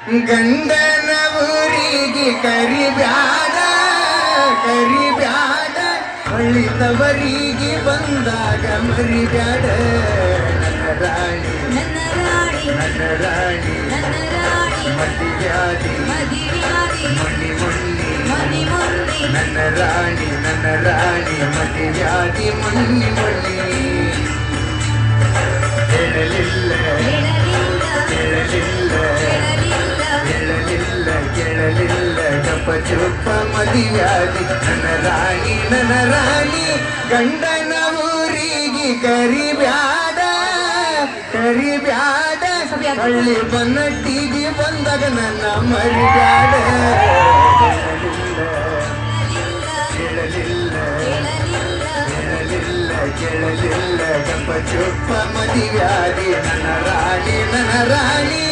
ಗಂಡನ ಊರಿಗೆ ಕರಿಬ್ಯಾಡ ಕರಿಬ್ಯಾಡ ಹೊಳಿತವರಿಗೆ ಬಂದಾಗ ಮರಿಬ್ಯಾಡ ನನ್ನ ರಾಣಿ ನನ್ನ ರಾಣಿ ನನ್ನ ರಾಣಿ ನನ್ನ ರಾಣಿ ಮದಿವ್ಯಾಧಿ ಮದಿವ್ಯಾಧಿ ಮಣ್ಣಿ ಮುಣ್ಣಿ ಮನಿ ಮುನ್ನಿ ನನ್ನ ರಾಣಿ ಮದಿವ್ಯಾಧಿ ಮಣ್ಣಿ ಮುಣ್ಣಿ ಹೇಳಲಿಲ್ಲ ಹೇಳಲಿಲ್ಲ ಹೇಳಲಿಲ್ಲ ಹೇಳಲಿಲ್ಲ ಹೇಳಲಿಲ್ಲ ಕೇಳಲಿಲ್ಲ ಗಪ್ಪ ಚುಪ್ಪ ಮದಿವ್ಯಾಧಿ ನನ್ನ ರಾಣಿ ಗಂಡನ ಊರಿಗೆ ಕರಿಬ್ಯಾಡ ಕರಿಬ್ಯಾಡ ಹಳ್ಳಿ ಬನ್ನಟ್ಟಿಗೆ ಬಂದಾಗ ನನ್ನ ಮರಿಬ್ಯಾಡ ಹೇಳಲಿಲ್ಲ ಹೇಳಲಿಲ್ಲ ಕೇಳಲಿಲ್ಲ ಗಪ್ಪ ಚುಪ್ಪ ಮದಿವ್ಯಾಧಿ ನನ್ನ ರಾಣಿ